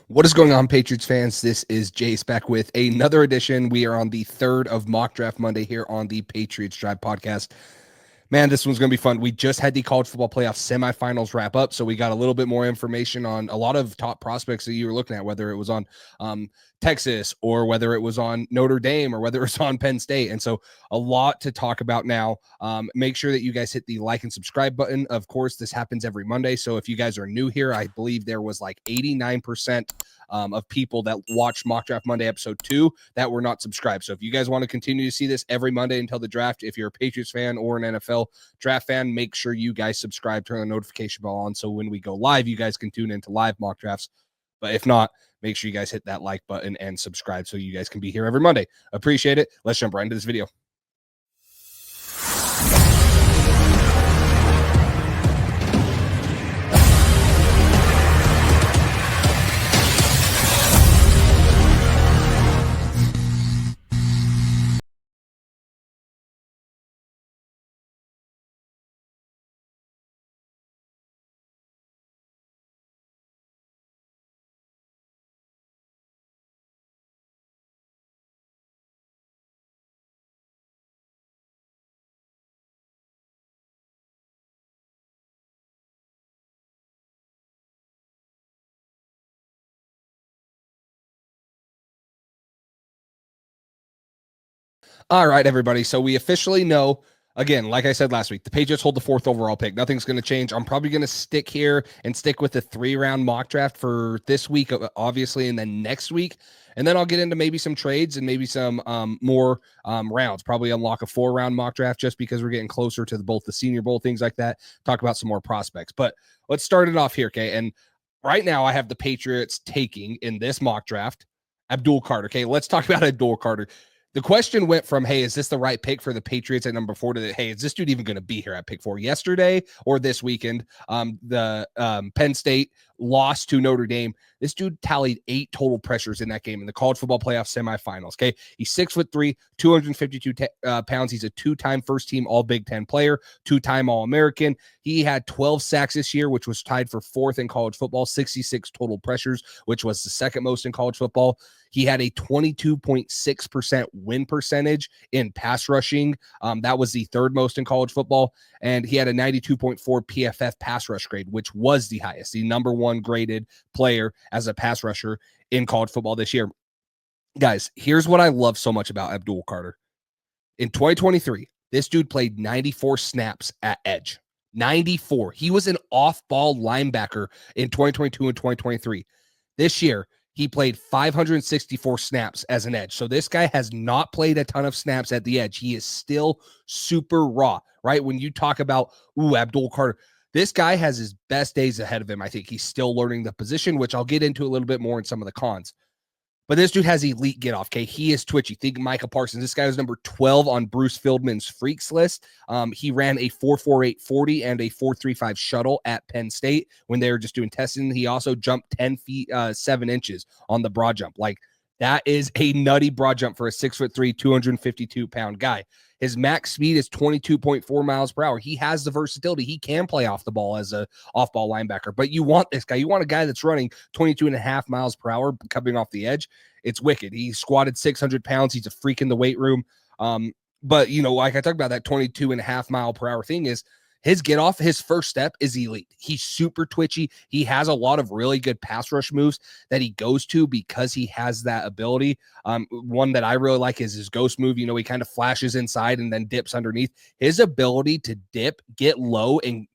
What is going on, Patriots fans? This is Jace back with another edition. We are on the 3rd of Mock Draft Monday here on the Patriots Drive podcast. Man, this one's going to be fun. We just had the college football playoff semifinals wrap up, so we got a little bit more information on a lot of top prospects that you were looking at, whether it was on Texas or whether it was on Notre Dame or whether it was on Penn State. And so a lot to talk about now. Make sure that you guys hit the like and subscribe button. Of course, this happens every Monday. So if you guys are new here, I believe there was like 89% of people that watched Mock Draft Monday episode 2 that were not subscribed. So if you guys want to continue to see this every Monday until the draft, if you're a Patriots fan or an NFL draft fan, make sure you guys subscribe, turn the notification bell on, so when we go live, you guys can tune into live mock drafts. But if not, make sure you guys hit that like button and subscribe so you guys can be here every Monday. Appreciate it. Let's jump right into this video. All right, everybody. So we officially know, again, like I said last week, the Patriots hold the 4th overall pick. Nothing's going to change. I'm probably going to stick here and stick with the 3-round mock draft for this week, obviously, and then next week. And then I'll get into maybe some trades and maybe some more rounds. Probably unlock a 4-round mock draft just because we're getting closer to both the Senior Bowl, things like that. Talk about some more prospects. But let's start it off here, okay? And right now I have the Patriots taking in this mock draft Abdul Carter, okay? Let's talk about Abdul Carter. The question went from, hey, is this the right pick for the Patriots at number 4 to, hey, is this dude even going to be here at pick 4 yesterday or this weekend? Penn State lost to Notre Dame. This dude tallied 8 total pressures in that game in the college football playoff semifinals. Okay. He's 6'3", 252 pounds. He's a 2-time first team all Big Ten player, 2-time All-American. He had 12 sacks this year, which was tied for 4th in college football, 66 total pressures, which was the 2nd most in college football. He had a 22.6% win percentage in pass rushing. That was the 3rd most in college football. And he had a 92.4 PFF pass rush grade, which was the highest, the number 1 graded player as a pass rusher in college football this year. Guys, here's what I love so much about Abdul Carter. In 2023, this dude played 94 snaps at edge. 94. He was an off-ball linebacker in 2022 and 2023. This year, he played 564 snaps as an edge. So this guy has not played a ton of snaps at the edge. He is still super raw, right? When you talk about, Abdul Carter, this guy has his best days ahead of him. I think he's still learning the position, which I'll get into a little bit more in some of the cons. But this dude has elite get off. Okay. He is twitchy. Think Micah Parsons. This guy was number 12 on Bruce Fieldman's freaks list. He ran a 4.48 40 and a 4.35 shuttle at Penn State when they were just doing testing. He also jumped 10 feet, 7 inches on the broad jump. Like, that is a nutty broad jump for a 6'3", 252-pound guy. His max speed is 22.4 miles per hour. He has the versatility. He can play off the ball as a off-ball linebacker, but you want this guy. You want a guy that's running 22.5 miles per hour coming off the edge. It's wicked. He squatted 600 pounds. He's a freak in the weight room. But, like I talked about, that 22.5 mile per hour thing is, his get off, his first step is elite. He's super twitchy. He has a lot of really good pass rush moves that he goes to because he has that ability. One that I really like is his ghost move. He kind of flashes inside and then dips underneath. His ability to dip, get low, and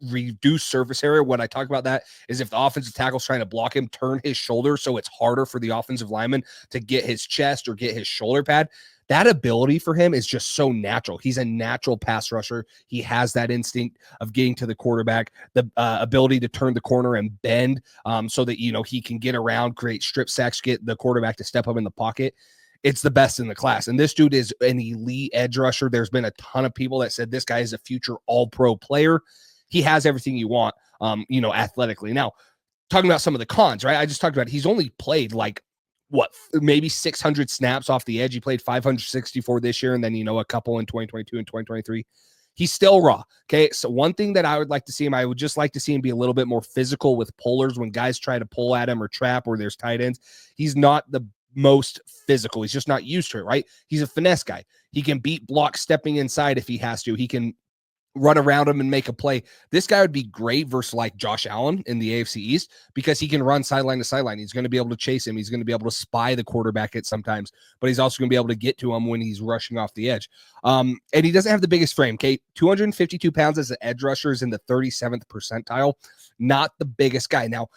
reduce surface area. When I talk about that is if the offensive tackle's trying to block him, turn his shoulder so it's harder for the offensive lineman to get his chest or get his shoulder pad. That ability for him is just so natural. He's a natural pass rusher. He has that instinct of getting to the quarterback, the ability to turn the corner and bend so that, he can get around, create strip sacks, get the quarterback to step up in the pocket. It's the best in the class. And this dude is an elite edge rusher. There's been a ton of people that said this guy is a future all-pro player. He has everything you want, athletically. Now, talking about some of the cons, right? I just talked about he's only played maybe 600 snaps off the edge. He played 564 this year, and then, a couple in 2022 and 2023. He's still raw. Okay. So one thing that I would like to see him, I would just like to see him be a little bit more physical with pullers when guys try to pull at him or trap or there's tight ends. He's not the most physical. He's just not used to it, right? He's a finesse guy. He can beat blocks stepping inside if he has to. He can run around him and make a play. This guy would be great versus like Josh Allen in the AFC East because he can run sideline to sideline. He's going to be able to chase him. He's going to be able to spy the quarterback at sometimes, but he's also going to be able to get to him when he's rushing off the edge. And he doesn't have the biggest frame. Okay, 252 pounds as an edge rusher is in the 37th percentile. Not the biggest guy. Now,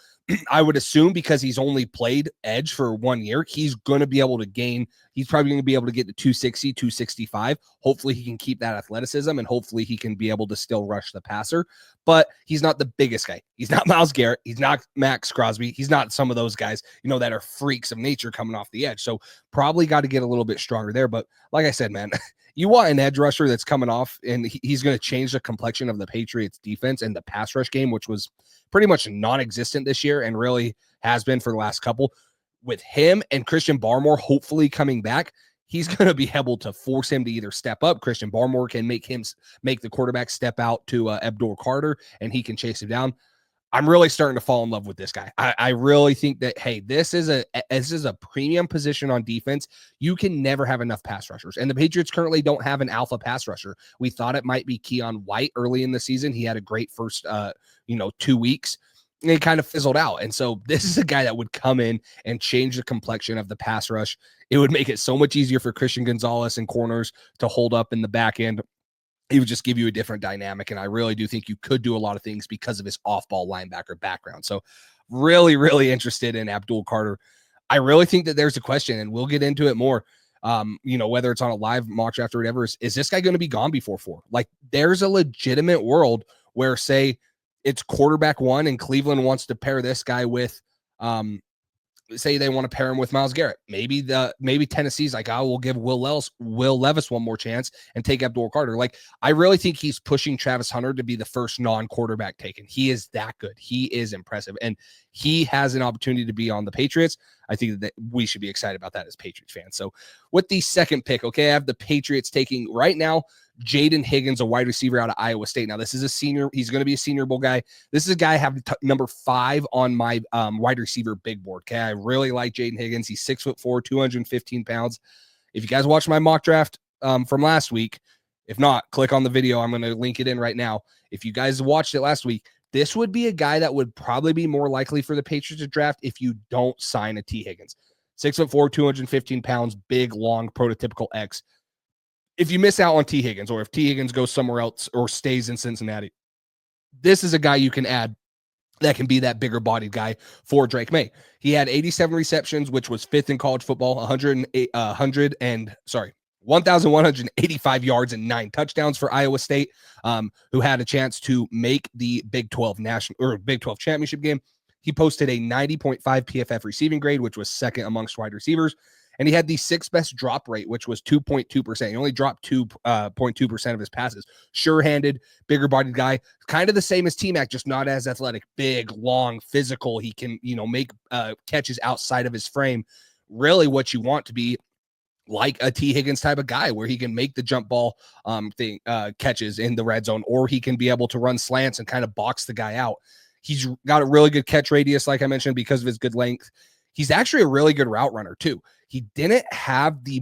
I would assume because he's only played edge for 1 year, he's going to be able to gain. He's probably going to be able to get to 260, 265. Hopefully he can keep that athleticism and hopefully he can be able to still rush the passer, but he's not the biggest guy. He's not Myles Garrett. He's not Max Crosby. He's not some of those guys, that are freaks of nature coming off the edge. So probably got to get a little bit stronger there. But like I said, man, you want an edge rusher that's coming off and he's going to change the complexion of the Patriots defense and the pass rush game, which was pretty much non-existent this year and really has been for the last couple. With him and Christian Barmore hopefully coming back, he's going to be able to force him to either step up. Christian Barmore can make the quarterback step out to Abdul Carter and he can chase him down. I'm really starting to fall in love with this guy. I really think that, hey, this is a premium position on defense. You can never have enough pass rushers. And the Patriots currently don't have an alpha pass rusher. We thought it might be Keon White early in the season. He had a great first 2 weeks. And it kind of fizzled out. And so this is a guy that would come in and change the complexion of the pass rush. It would make it so much easier for Christian Gonzalez and corners to hold up in the back end. He would just give you a different dynamic. And I really do think you could do a lot of things because of his off-ball linebacker background. So really, really interested in Abdul Carter. I really think that there's a question, and we'll get into it more, whether it's on a live mock draft or whatever, is this guy going to be gone before 4? Like, there's a legitimate world where, say, it's quarterback 1 and Cleveland wants to pair this guy with, say they want to pair him with Myles Garrett. Maybe Tennessee's like, we'll give Will Levis one more chance and take Abdul Carter. Like, I really think he's pushing Travis Hunter to be the first non-quarterback taken. He is that good. He is impressive. And he has an opportunity to be on the Patriots. I think that we should be excited about that as Patriots fans. So with the second pick, okay, I have the Patriots taking right now Jaden Higgins, a wide receiver out of Iowa State. Now, this is a senior. He's going to be a Senior Bowl guy. This is a guy I have number 5 on my wide receiver big board. Okay, I really like Jaden Higgins. He's 6'4", 215 pounds. If you guys watch my mock draft from last week, if not, click on the video. I'm going to link it in right now. If you guys watched it last week, this would be a guy that would probably be more likely for the Patriots to draft if you don't sign a T. Higgins. 6'4", 215 pounds, big, long, prototypical X. If you miss out on T. Higgins, or if T. Higgins goes somewhere else or stays in Cincinnati, this is a guy you can add that can be that bigger bodied guy for Drake May. He had 87 receptions, which was 5th in college football, 1,185 yards and 9 touchdowns for Iowa State, who had a chance to make the Big 12 championship game. He posted a 90.5 PFF receiving grade, which was 2nd amongst wide receivers. And he had the 6th best drop rate, which was 2.2%. He only dropped 2.2% of his passes. Sure-handed, bigger-bodied guy. Kind of the same as T-Mac, just not as athletic. Big, long, physical. He can, make catches outside of his frame. Really what you want to be like a T. Higgins type of guy where he can make the jump ball catches in the red zone, or he can be able to run slants and kind of box the guy out. He's got a really good catch radius, like I mentioned, because of his good length. He's actually a really good route runner, too. He didn't have the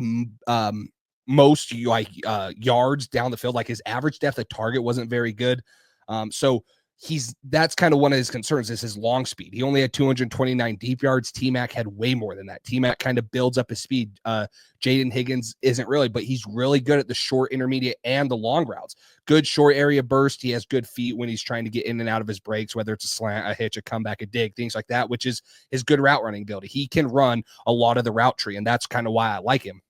most yards down the field. Like, his average depth of target wasn't very good. So that's kind of one of his concerns is his long speed. He only had 229 deep yards. T-Mac had way more than that. T-Mac kind of builds up his speed. Jaden Higgins isn't really, but he's really good at the short, intermediate, and the long routes. Good short area burst. He has good feet when he's trying to get in and out of his breaks, whether it's a slant, a hitch, a comeback, a dig, things like that, which is his good route running ability. He can run a lot of the route tree, and that's kind of why I like him.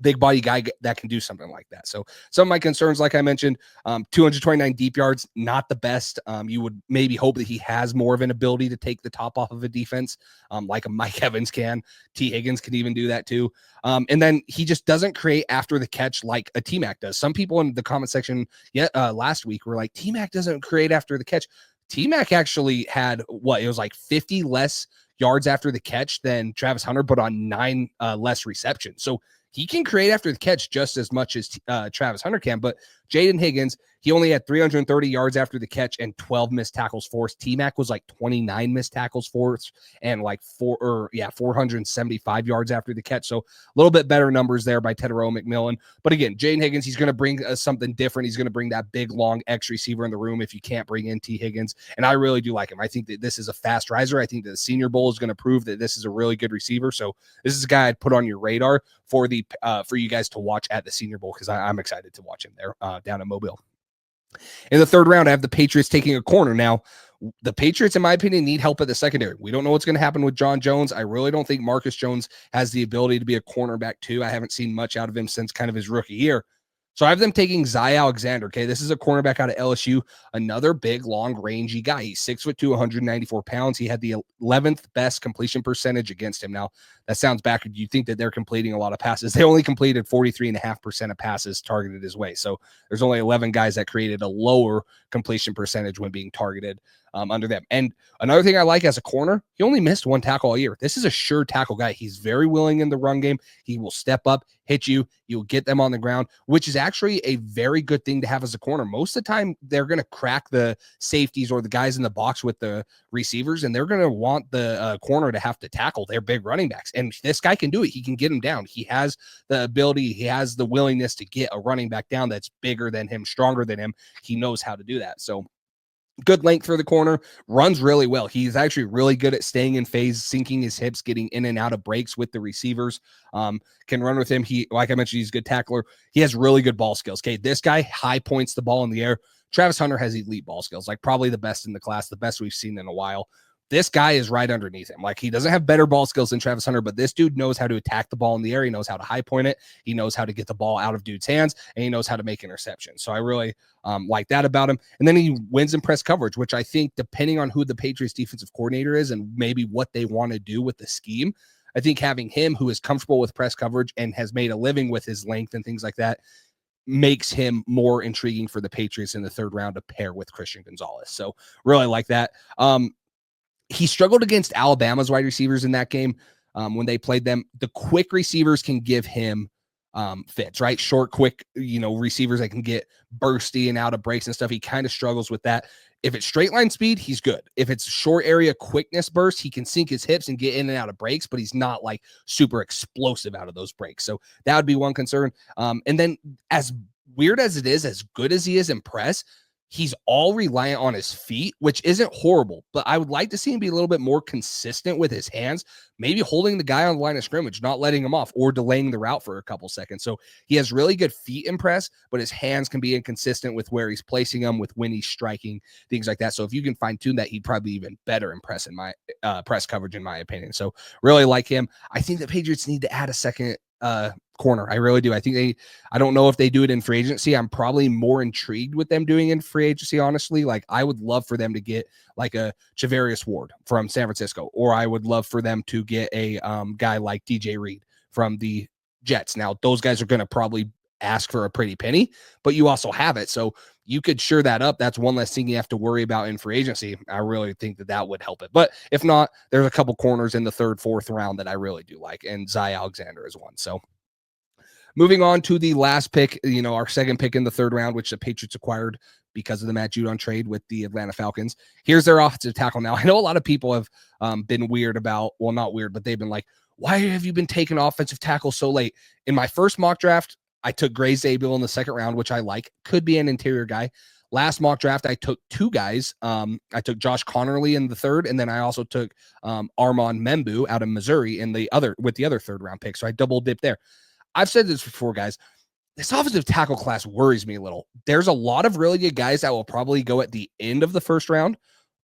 Big body guy that can do something like that. So some of my concerns, like I mentioned, 229 deep yards, not the best. You would maybe hope that he has more of an ability to take the top off of a defense, like a Mike Evans can. T. Higgins can even do that too. And then he just doesn't create after the catch like a T-Mac does. Some people in the comment section last week were like, T-Mac doesn't create after the catch. T-Mac actually had it was like 50 less yards after the catch than Travis Hunter, but on 9 less receptions. So he can create after the catch just as much as Travis Hunter can, but Jaden Higgins, he only had 330 yards after the catch and 12 missed tackles forced. T-Mac was like 29 missed tackles forced and like 475 yards after the catch. So a little bit better numbers there by Tetero McMillan. But again, Jaden Higgins, he's going to bring something different. He's going to bring that big, long X receiver in the room if you can't bring in T. Higgins. And I really do like him. I think that this is a fast riser. I think that the Senior Bowl is going to prove that this is a really good receiver. So this is a guy I'd put on your radar for you guys to watch at the Senior Bowl, because I'm excited to watch him there down in Mobile. In the third round, I have the Patriots taking a corner. Now, the Patriots, in my opinion, need help at the secondary. We don't know what's going to happen with John Jones. I really don't think Marcus Jones has the ability to be a cornerback too. I haven't seen much out of him since kind of his rookie year. So I have them taking ZAlexander. Okay, this is a cornerback out of LSU, another big, long, rangy guy. He's 6'2", 194 pounds. He had the 11th best completion percentage against him. Now, that sounds backward. You think that they're completing a lot of passes. They only completed 43.5% of passes targeted his way. So there's only 11 guys that created a lower completion percentage when being targeted under them. And another thing I like as a corner, he only missed one tackle all year. This is a sure tackle guy. He's very willing in the run game. He will step up, hit you. You'll get them on the ground, which is actually a very good thing to have as a corner. Most of the time, they're going to crack the safeties or the guys in the box with the receivers, and they're going to want the corner to have to tackle their big running backs. And this guy can do it. He can get him down. He has the ability. He has the willingness to get a running back down that's bigger than him, stronger than him. He knows how to do that. So good length for the corner, runs really well. He's actually really good at staying in phase, sinking his hips, getting in and out of breaks with the receivers. Can run with him. He, like I mentioned, he's a good tackler. He has really good ball skills. Okay, this guy high points the ball in the air. Travis Hunter has elite ball skills, like probably the best in the class, the best we've seen in a while. This guy is right underneath him. Like, he doesn't have better ball skills than Travis Hunter, but this dude knows how to attack the ball in the air. He knows how to high point it. He knows how to get the ball out of dude's hands, and he knows how to make interceptions. So I really like that about him. And then he wins in press coverage, which I think, depending on who the Patriots defensive coordinator is and maybe what they want to do with the scheme, I think having him, who is comfortable with press coverage and has made a living with his length and things like that, makes him more intriguing for the Patriots in the third round to pair with Christian Gonzalez. So really like that. He struggled against Alabama's wide receivers in that game when they played them. The quick receivers can give him fits, right? Short, quick, receivers that can get bursty and out of breaks and stuff. He kind of struggles with that. If it's straight line speed, he's good. If it's short area quickness burst, he can sink his hips and get in and out of breaks, but he's not like super explosive out of those breaks. So that would be one concern. And then, as weird as it is, as good as he is in press, he's all reliant on his feet, which isn't horrible, but I would like to see him be a little bit more consistent with his hands, maybe holding the guy on the line of scrimmage, not letting him off, or delaying the route for a couple seconds. So he has really good feet in press, but his hands can be inconsistent with where he's placing them, with when he's striking, things like that. So if you can fine tune that, he'd probably be even better in press coverage, in my opinion. So really like him. I think the Patriots need to add a second corner. I really do. I think I don't know if they do it in free agency. I'm probably more intrigued with them doing it in free agency, honestly. Like, I would love for them to get like a Javarius Ward from San Francisco, or I would love for them to get a guy like DJ Reed from the Jets. Now, those guys are going to probably ask for a pretty penny, but you also have it. So you could sure that up. That's one less thing you have to worry about in free agency. I really think that would help it. But if not, there's a couple corners in the third, fourth round that I really do like, and ZAlexander is one. So moving on to the last pick, our second pick in the third round, which the Patriots acquired because of the Matt Judon trade with the Atlanta Falcons. Here's their offensive tackle. Now, I know a lot of people have been weird about, well, not weird, but they've been like, why have you been taking offensive tackle so late? In my first mock draft, I took Gray Zabiel in the second round, which I like. Could be an interior guy. Last mock draft, I took two guys. I took Josh Connerly in the third, and then I also took Armand Membu out of Missouri with the other third round pick. So I double dipped there. I've said this before, guys. This offensive tackle class worries me a little. There's a lot of really good guys that will probably go at the end of the first round.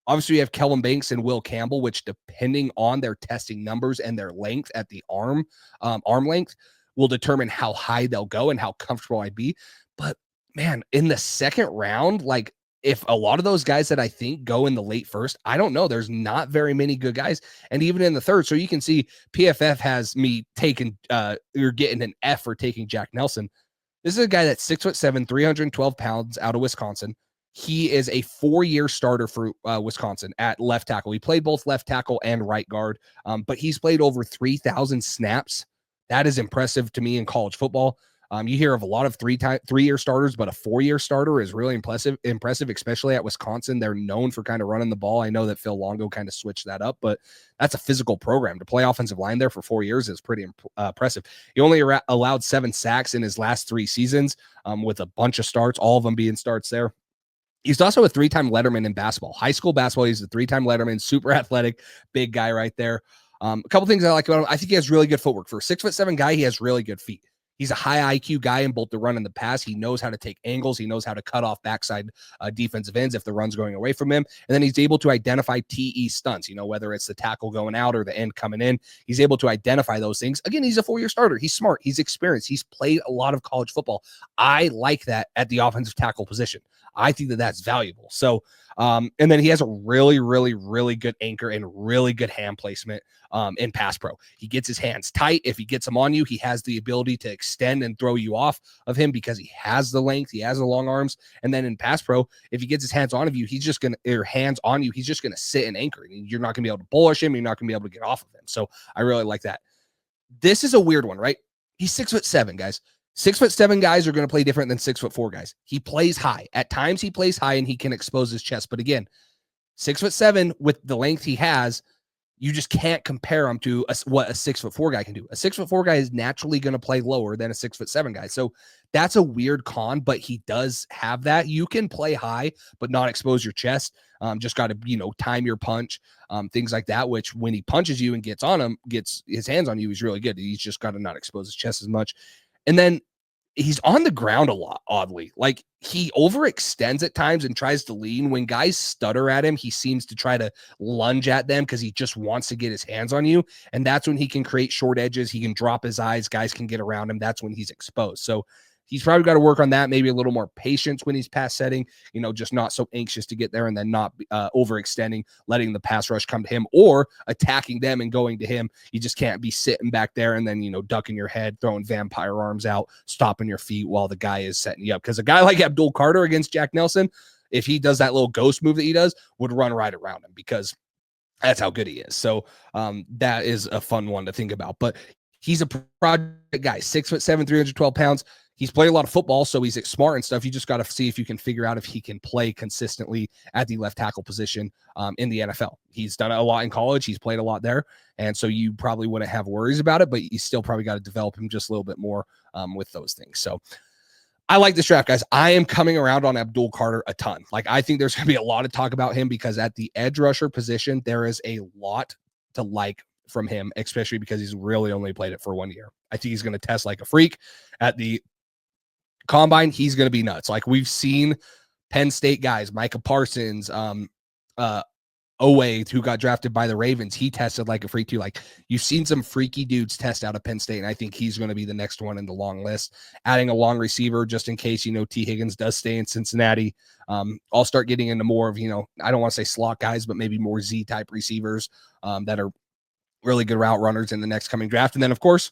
Obviously, you have Kellen Banks and Will Campbell, which, depending on their testing numbers and their length at the arm length, will determine how high they'll go and how comfortable I'd be. But man, in the second round, like, if a lot of those guys that I think go in the late first, I don't know. There's not very many good guys. And even in the third, so you can see PFF has me taking, you're getting an F for taking Jack Nelson. This is a guy that's 6'7", 312 pounds out of Wisconsin. He is a 4-year starter for Wisconsin at left tackle. He played both left tackle and right guard, but he's played over 3,000 snaps. That is impressive to me in college football. You hear of a lot of three-year starters, but a 4-year starter is really impressive, especially at Wisconsin. They're known for kind of running the ball. I know that Phil Longo kind of switched that up, but that's a physical program. To play offensive line there for 4 years is pretty impressive. He only allowed 7 sacks in his last 3 seasons with a bunch of starts, all of them being starts there. He's also a 3-time Letterman in basketball. High school basketball, he's a 3-time Letterman, super athletic, big guy right there. A couple things I like about him. I think he has really good footwork. For a 6'7" guy, he has really good feet. He's a high IQ guy in both the run and the pass. He knows how to take angles. He knows how to cut off backside defensive ends if the run's going away from him. And then he's able to identify TE stunts, whether it's the tackle going out or the end coming in. He's able to identify those things. Again, he's a 4-year starter. He's smart. He's experienced. He's played a lot of college football. I like that at the offensive tackle position. I think that that's valuable. So, and then he has a really, really, really good anchor and really good hand placement in pass pro. He gets his hands tight. If he gets them on you, he has the ability to extend and throw you off of him because he has the length, he has the long arms. And then in pass pro, if he gets his hands on you, he's just going to sit and anchor. You're not going to be able to bullish him. You're not going to be able to get off of him. So I really like that. This is a weird one, right? He's 6'7", guys. 6'7" guys are going to play different than 6'4" guys. He plays high. At times he plays high and he can expose his chest. But again, 6'7" with the length he has, you just can't compare him to what a 6'4" guy can do. A 6'4" guy is naturally going to play lower than a 6'7" guy. So that's a weird con, but he does have that. You can play high, but not expose your chest. Just got to, time your punch, things like that, which when he punches you and gets his hands on you, he's really good. He's just got to not expose his chest as much. And then he's on the ground a lot, oddly. Like, he overextends at times and tries to lean. When guys stutter at him, he seems to try to lunge at them because he just wants to get his hands on you. And that's when he can create short edges. He can drop his eyes. Guys can get around him. That's when he's exposed. So he's probably got to work on that. Maybe a little more patience when he's pass setting, just not so anxious to get there and then not overextending, letting the pass rush come to him or attacking them and going to him. You just can't be sitting back there and then, ducking your head, throwing vampire arms out, stopping your feet while the guy is setting you up. Because a guy like Abdul Carter against Jack Nelson, if he does that little ghost move that he does, would run right around him because that's how good he is. So that is a fun one to think about. But he's a project guy, 6'7", 312 pounds. He's played a lot of football, so he's smart and stuff. You just got to see if you can figure out if he can play consistently at the left tackle position in the NFL. He's done it a lot in college. He's played a lot there. And so you probably wouldn't have worries about it, but you still probably got to develop him just a little bit more with those things. So I like this draft, guys. I am coming around on Abdul Carter a ton. Like, I think there's going to be a lot of talk about him because at the edge rusher position, there is a lot to like from him, especially because he's really only played it for 1 year. I think he's going to test like a freak at the combine. He's going to be nuts. Like, we've seen Penn State guys, Micah Parsons, Owe, who got drafted by the Ravens. He tested like a freak too. Like, you've seen some freaky dudes test out of Penn State, and I think he's going to be the next one in the long list. Adding a long receiver just in case, T. Higgins does stay in Cincinnati. I'll start getting into more of, I don't want to say slot guys, but maybe more Z-type receivers that are really good route runners in the next coming draft. And then, of course,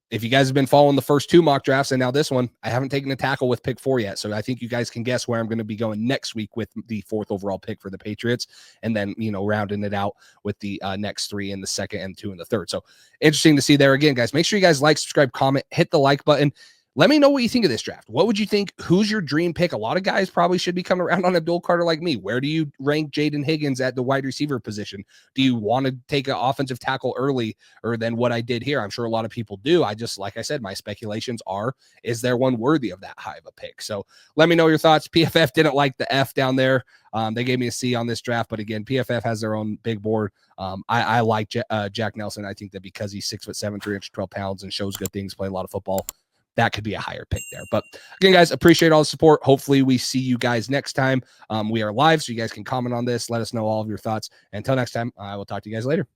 if you guys have been following the first 2 mock drafts and now this one, I haven't taken a tackle with pick 4 yet. So I think you guys can guess where I'm going to be going next week with the 4th overall pick for the Patriots. And then, rounding it out with the next 3 in the 2nd and 2 in the 3rd. So interesting to see there again, guys. Make sure you guys like, subscribe, comment, hit the like button. Let me know what you think of this draft. What would you think? Who's your dream pick? A lot of guys probably should be coming around on Abdul Carter like me. Where do you rank Jaden Higgins at the wide receiver position? Do you want to take an offensive tackle early or than what I did here? I'm sure a lot of people do. I just, like I said, my speculations are, is there one worthy of that high of a pick? So let me know your thoughts. PFF didn't like the F down there. They gave me a C on this draft, but again, PFF has their own big board. I like Jack Nelson. I think that because he's 6'7", 312 pounds and shows good things, play a lot of football, that could be a higher pick there. But again, guys, appreciate all the support. Hopefully we see you guys next time. We are live, so you guys can comment on this. Let us know all of your thoughts. Until next time, I will talk to you guys later.